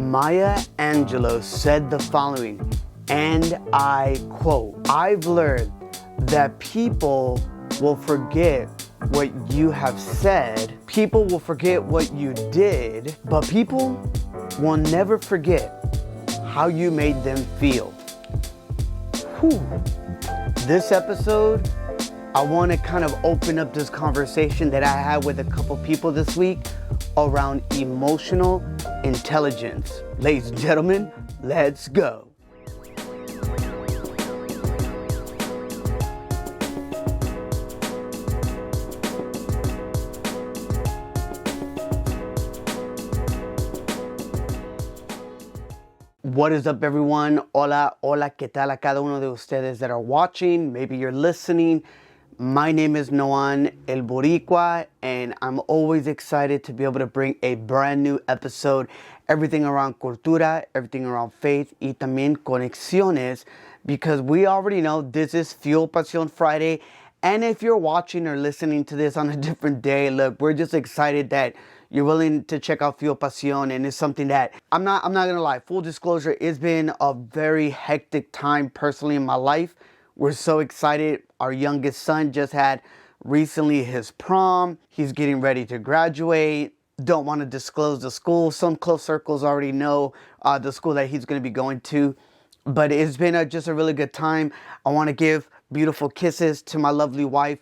Maya Angelou said the following, and I quote, "I've learned that people will forget what you have said, people will forget what you did, but people will never forget how you made them feel." Whew. This episode, I want to kind of open up this conversation that I had with a couple people this week around emotional intelligence. Ladies and gentlemen, let's go. What is up, everyone? Hola, hola, ¿qué tal a cada uno de ustedes that are watching? Maybe you're listening. My name is Noan El Boricua, and I'm always excited to be able to bring a brand new episode. Everything around cultura, everything around faith, y también conexiones, because we already know this is Fuel Pasión Friday. And if you're watching or listening to this on a different day, look, we're just excited that you're willing to check out Fuel Pasión, and it's something that I'm not gonna lie, full disclosure, it's been a very hectic time personally in my life. We're so excited. Our youngest son just had recently his prom. He's getting ready to graduate. Don't want to disclose the school. Some close circles already know the school that he's going to be going to. But it's been just a really good time. I want to give beautiful kisses to my lovely wife.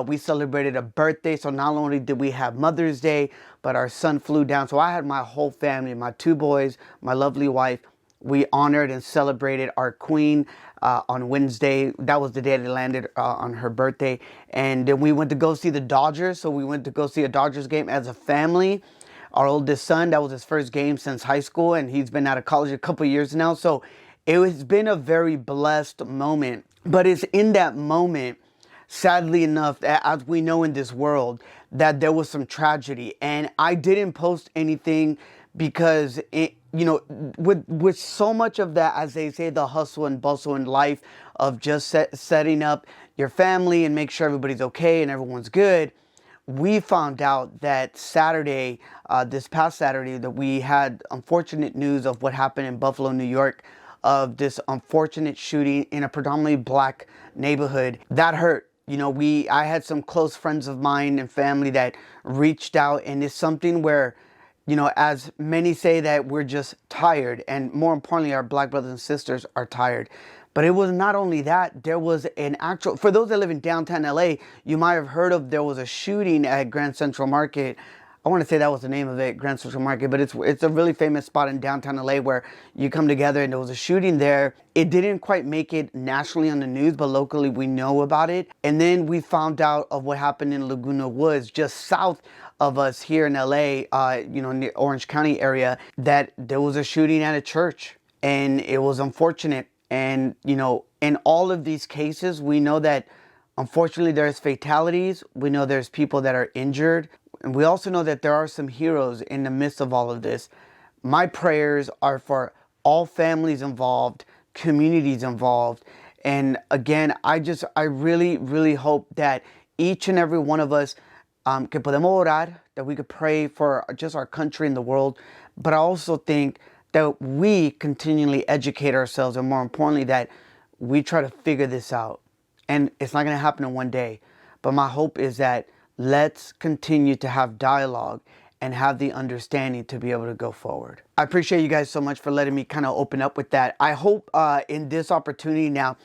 We celebrated a birthday. So not only did we have Mother's Day, but our son flew down. So I had my whole family, my two boys, my lovely wife. We honored and celebrated our queen on Wednesday. That was the day they landed on her birthday. And then we went to go see the Dodgers. So we went to go see a Dodgers game as a family. Our oldest son, that was his first game since high school, and he's been out of college a couple years now. So it has been a very blessed moment. But it's in that moment, sadly enough, as we know in this world, that there was some tragedy. And I didn't post anything because with so much of that, as they say, the hustle and bustle in life of just setting up your family and make sure everybody's okay and everyone's good, we found out that Saturday, this past Saturday, that we had unfortunate news of what happened in Buffalo, New York, of this unfortunate shooting in a predominantly black neighborhood. That hurt. I had some close friends of mine and family that reached out, and it's something where, as many say, that we're just tired, and more importantly, our black brothers and sisters are tired. But it was not only that, there was for those that live in downtown LA, you might have heard there was a shooting at Grand Central Market. I want to say that was the name of it, Grand Central Market, but it's a really famous spot in downtown LA where you come together, and there was a shooting there. It didn't quite make it nationally on the news, but locally we know about it. And then we found out of what happened in Laguna Woods, just south of us here in LA, in the Orange County area, that there was a shooting at a church, and it was unfortunate. And, in all of these cases, we know that unfortunately there's fatalities. We know there's people that are injured. And we also know that there are some heroes in the midst of all of this. My prayers are for all families involved, communities involved. And again, I really, really hope that each and every one of us que podemos orar, that we could pray for just our country and the world. But I also think that we continually educate ourselves, and more importantly, that we try to figure this out. And it's not going to happen in one day. But my hope is that let's continue to have dialogue and have the understanding to be able to go forward. I appreciate you guys so much for letting me kind of open up with that. I hope in this opportunity now,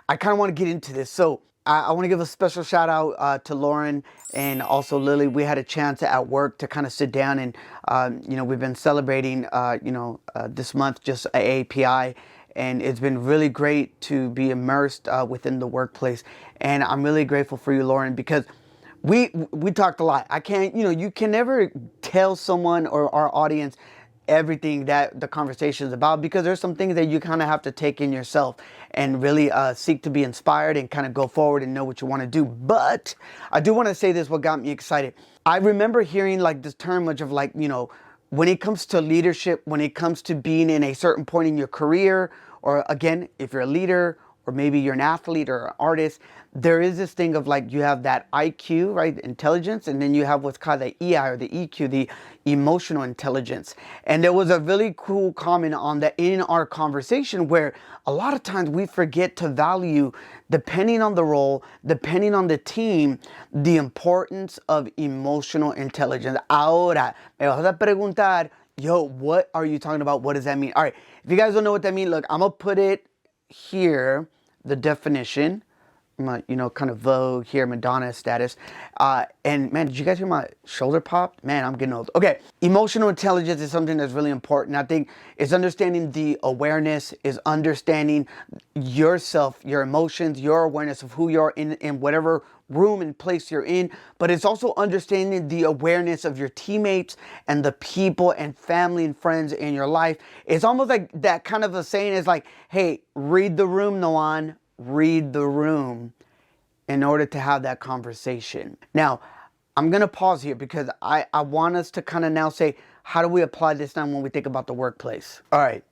I kind of want to get into this. So I want to give a special shout out to Lauren and also Lily. We had a chance at work to kind of sit down and, we've been celebrating, this month, just AAPI. And it's been really great to be immersed within the workplace. And I'm really grateful for you, Lauren, because we talked a lot. I can't, you can never tell someone or our audience everything that the conversation is about, because there's some things that you kind of have to take in yourself and really seek to be inspired and kind of go forward and know what you want to do. But I do want to say this, what got me excited. I remember hearing this term of when it comes to leadership, when it comes to being in a certain point in your career, or again, if you're a leader or maybe you're an athlete or an artist, there is this thing of like you have that IQ, right, intelligence, and then you have what's called the EI or the EQ, the emotional intelligence. And there was a really cool comment on that in our conversation where a lot of times we forget to value, depending on the role, depending on the team, the importance of emotional intelligence. Ahora, me vas a preguntar, yo, what are you talking about? What does that mean? All right, if you guys don't know what that means, look, I'm going to put it here, the definition. Kind of Vogue here, Madonna status. And man, did you guys hear my shoulder pop? Man, I'm getting old. Okay, emotional intelligence is something that's really important. I think it's understanding the awareness, is understanding yourself, your emotions, your awareness of who you are in whatever room and place you're in. But it's also understanding the awareness of your teammates and the people and family and friends in your life. It's almost like that kind of a saying is like, hey, read the room, Noan. Read the room in order to have that conversation. Now, I'm going to pause here because I want us to kind of now say, how do we apply this now when we think about the workplace? All right.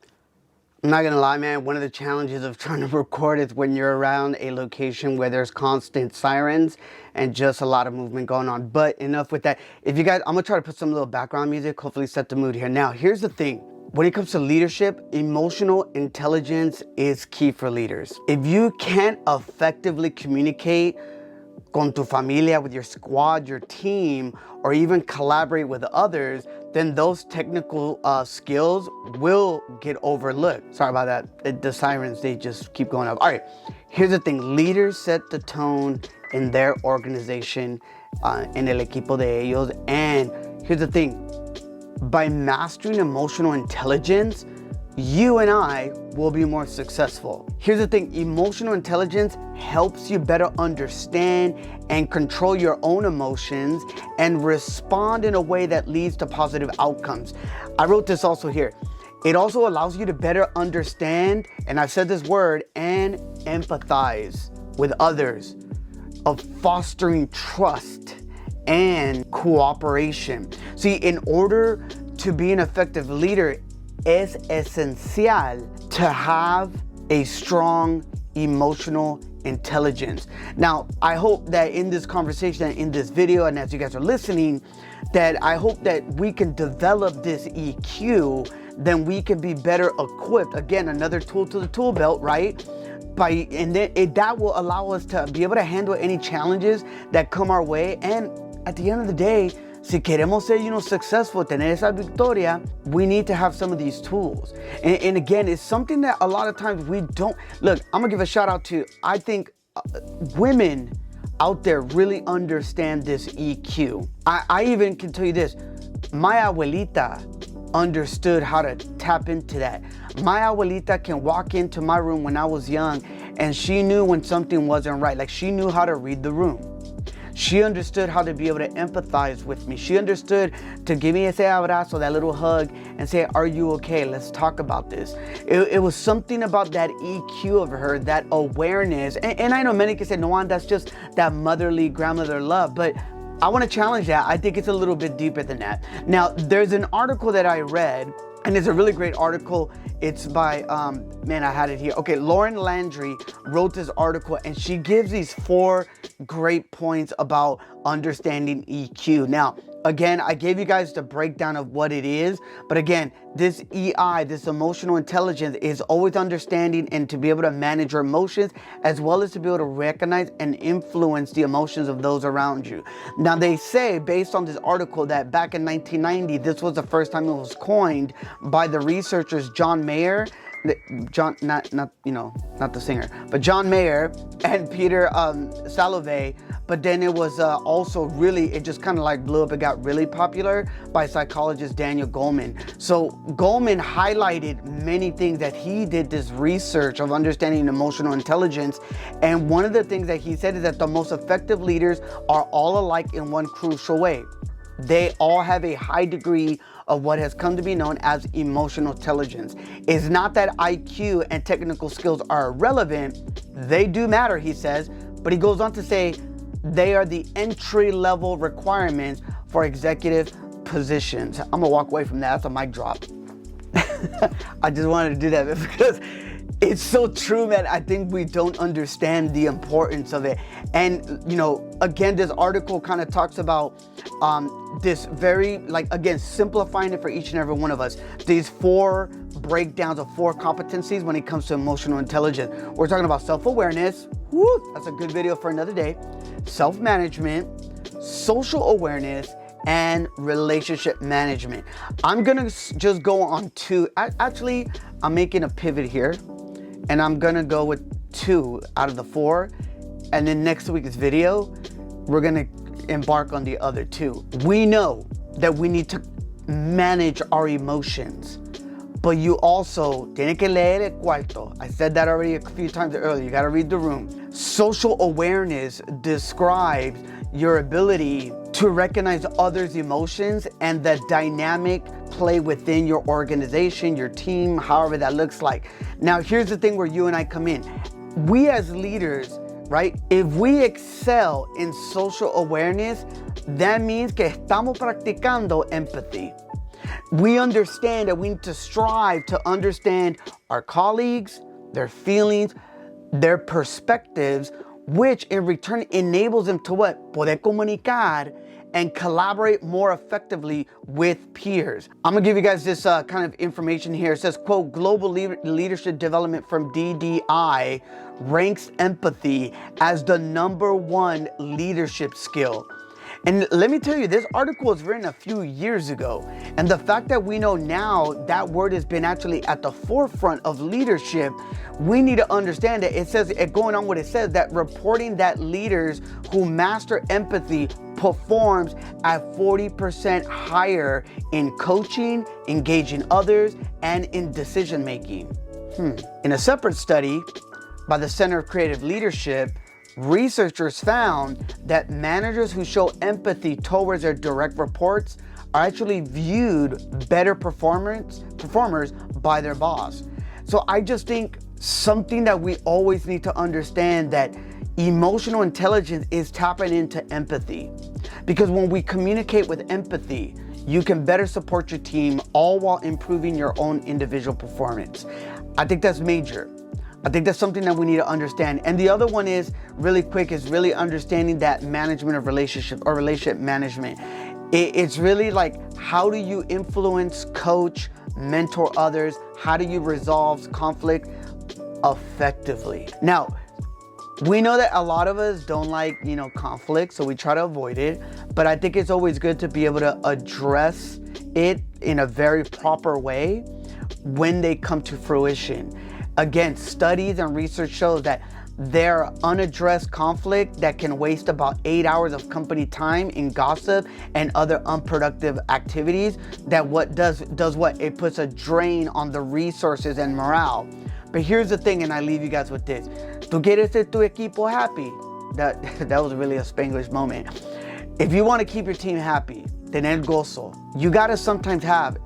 I'm not going to lie, man. One of the challenges of trying to record is when you're around a location where there's constant sirens and just a lot of movement going on. But enough with that. If you guys, I'm going to try to put some little background music, hopefully set the mood here. Now, here's the thing. When it comes to leadership, emotional intelligence is key for leaders. If you can't effectively communicate con tu familia, with your squad, your team, or even collaborate with others, then those technical skills will get overlooked. Sorry about that. The sirens, they just keep going up. All right, here's the thing. Leaders set the tone in their organization, en el equipo de ellos. And here's the thing. By mastering emotional intelligence, you and I will be more successful. Here's the thing, emotional intelligence helps you better understand and control your own emotions and respond in a way that leads to positive outcomes. I wrote this also here. It also allows you to better understand, and I've said this word, and empathize with others, of fostering trust and cooperation. See, in order to be an effective leader, es esencial to have a strong emotional intelligence. Now, I hope that in this conversation, in this video, and as you guys are listening, that I hope that we can develop this EQ, then we can be better equipped. Again, another tool to the tool belt, right? That will allow us to be able to handle any challenges that come our way. And at the end of the day, si queremos ser, successful, tener esa victoria, we need to have some of these tools. And again, it's something that a lot of times we don't. Look, I'm gonna give a shout out to, I think women out there really understand this EQ. I even can tell you this, my abuelita understood how to tap into that. My abuelita can walk into my room when I was young and she knew when something wasn't right. Like, she knew how to read the room. She understood how to be able to empathize with me. She understood to give me ese abrazo, that little hug, and say, are you okay? Let's talk about this. It was something about that EQ of her, that awareness. And I know many can say, no, that's just that motherly grandmother love. But I want to challenge that. I think it's a little bit deeper than that. Now, there's an article that I read, and it's a really great article. It's by, I had it here. Okay, Lauren Landry wrote this article, and she gives these 4 great points about understanding EQ. Now, again, I gave you guys the breakdown of what it is, but again, this EI, this emotional intelligence, is always understanding and to be able to manage your emotions, as well as to be able to recognize and influence the emotions of those around you. Now, they say, based on this article, that back in 1990, this was the first time it was coined by the researchers John Mayer, not the singer, but John Mayer and Peter Salovey. But then it was also really, it just kind of like blew up. It got really popular by psychologist Daniel Goleman. So Goleman highlighted many things that he did this research of understanding emotional intelligence. And one of the things that he said is that the most effective leaders are all alike in one crucial way. They all have a high degree of what has come to be known as emotional intelligence. It's not that IQ and technical skills are irrelevant. They do matter, he says, but he goes on to say they are the entry-level requirements for executive positions. I'm gonna walk away from that. That's a mic drop. I just wanted to do that because It's so true, man. I think we don't understand the importance of it. And, you know, again, this article kind of talks about this very, like, again, simplifying it for each and every one of us. These 4 breakdowns of 4 competencies when it comes to emotional intelligence. We're talking about self-awareness. Woo, that's a good video for another day. Self-management, social awareness, and relationship management. I'm gonna just go on 2. Actually, I'm making a pivot here, and I'm gonna go with 2 out of the 4. And then next week's video, we're gonna embark on the other 2. We know that we need to manage our emotions, but you also tiene que leer el cuarto. I said that already a few times earlier. You gotta read the room. Social awareness describes your ability to recognize others' emotions and the dynamic play within your organization, your team, however that looks like. Now, here's the thing where you and I come in. We as leaders, right? If we excel in social awareness, that means que estamos practicando empathy. We understand that we need to strive to understand our colleagues, their feelings, their perspectives, which in return enables them to what? Poder comunicar and collaborate more effectively with peers. I'm gonna give you guys this kind of information here. It says, quote, Global Leadership Development from DDI ranks empathy as the #1 leadership skill. And let me tell you, this article was written a few years ago. And the fact that we know now that word has been actually at the forefront of leadership, we need to understand that it says, going on what it says, that reporting that leaders who master empathy performs at 40% higher in coaching, engaging others, and in decision making. In a separate study by the Center of Creative Leadership, researchers found that managers who show empathy towards their direct reports are actually viewed better performers by their boss. So I just think something that we always need to understand, that emotional intelligence is tapping into empathy. Because when we communicate with empathy, you can better support your team, all while improving your own individual performance. I think that's major. I think that's something that we need to understand. And the other one is, really quick, is really understanding that management of relationship, or relationship management. It's really like, how do you influence, coach, mentor others? How do you resolve conflict effectively? Now, we know that a lot of us don't like, conflict, so we try to avoid it. But I think it's always good to be able to address it in a very proper way when they come to fruition. Again, studies and research shows that there are unaddressed conflict that can waste about 8 hours of company time in gossip and other unproductive activities. That what does what? It puts a drain on the resources and morale. But here's the thing, and I leave you guys with this. ¿Tú quieres ser tu equipo happy? That was really a Spanglish moment. If you want to keep your team happy, tener gozo, you gotta sometimes have,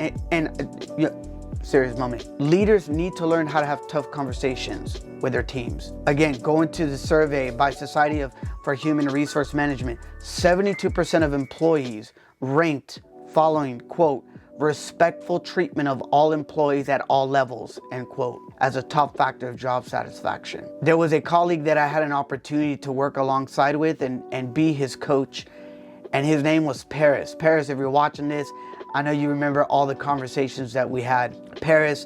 serious moment. Leaders need to learn how to have tough conversations with their teams. Again, going to the survey by Society for Human Resource Management, 72% of employees ranked following, quote, respectful treatment of all employees at all levels, end quote, as a top factor of job satisfaction. There was a colleague that I had an opportunity to work alongside with and be his coach, and his name was Paris. Paris, if you're watching this, I know you remember all the conversations that we had. Paris,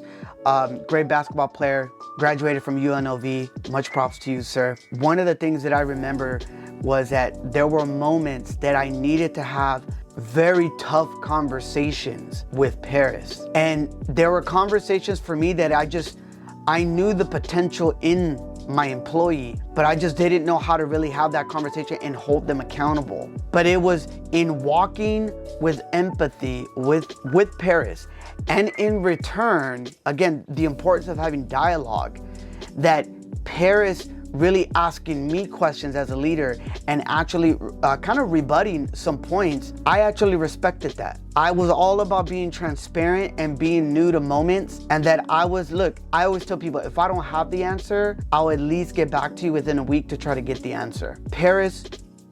great basketball player, graduated from UNLV. Much props to you, sir. One of the things that I remember was that there were moments that I needed to have very tough conversations with Paris. And there were conversations for me that I knew the potential in my employee, but I just didn't know how to really have that conversation and hold them accountable. But it was in walking with empathy with Paris, and in return, again, the importance of having dialogue, that Paris really asking me questions as a leader and actually kind of rebutting some points. I actually respected that. I was all about being transparent and being new to moments, and that I always tell people, if I don't have the answer, I'll at least get back to you within a week to try to get the answer. Paris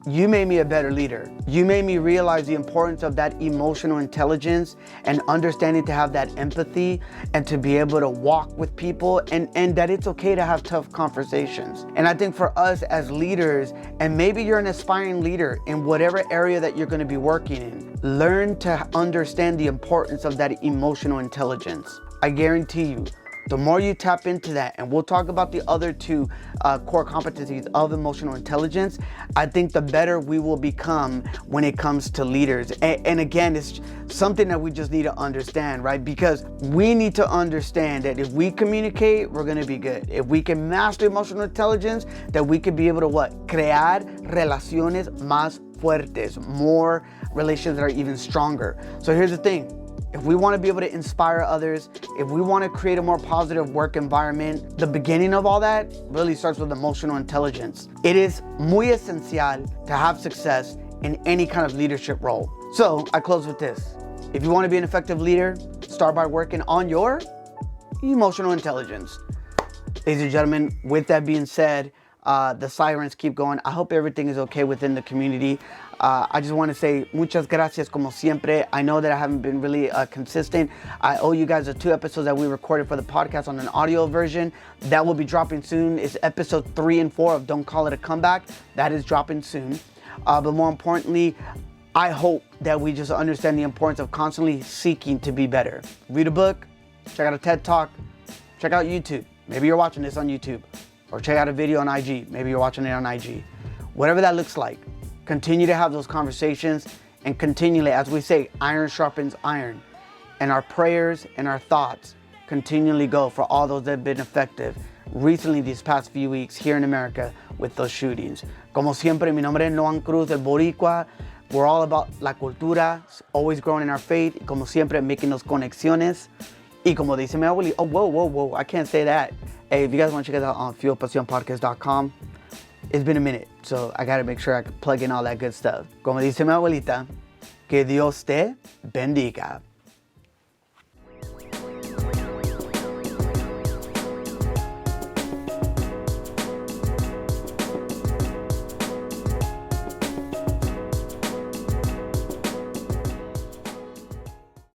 you made me a better leader. You made me realize the importance of that emotional intelligence and understanding to have that empathy and to be able to walk with people and that it's okay to have tough conversations. And I think for us as leaders, and maybe you're an aspiring leader in whatever area that you're going to be working in, learn to understand the importance of that emotional intelligence. I guarantee you, the more you tap into that, and we'll talk about the other two core competencies of emotional intelligence, I think the better we will become when it comes to leaders. And again, it's something that we just need to understand, right? Because we need to understand that if we communicate, we're gonna be good. If we can master emotional intelligence, that we can be able to what? Crear relaciones más fuertes, more relations that are even stronger. So here's the thing. If we want to be able to inspire others, if we want to create a more positive work environment, the beginning of all that really starts with emotional intelligence. It is muy esencial to have success in any kind of leadership role. So I close with this. If you want to be an effective leader, start by working on your emotional intelligence. Ladies and gentlemen, with that being said, the sirens keep going. I hope everything is okay within the community. I just want to say muchas gracias como siempre. I know that I haven't been really consistent. I owe you guys the 2 episodes that we recorded for the podcast on an audio version. That will be dropping soon. It's episode 3 and 4 of Don't Call It a Comeback. That is dropping soon. But more importantly, I hope that we just understand the importance of constantly seeking to be better. Read a book, check out a TED Talk, check out YouTube. Maybe you're watching this on YouTube. Or check out a video on IG. Maybe you're watching it on IG. Whatever that looks like, continue to have those conversations and continually, as we say, iron sharpens iron. And our prayers and our thoughts continually go for all those that have been effective recently these past few weeks here in America with those shootings. Como siempre, mi nombre es Noan Cruz, el Boricua. We're all about la cultura, always growing in our faith. Y como siempre, making those conexiones. Y como dice mi abueli, oh, whoa, I can't say that. Hey, if you guys want to check us out on fuelpasionpodcast.com, it's been a minute, so I got to make sure I can plug in all that good stuff. Como dice mi abuelita, que Dios te bendiga.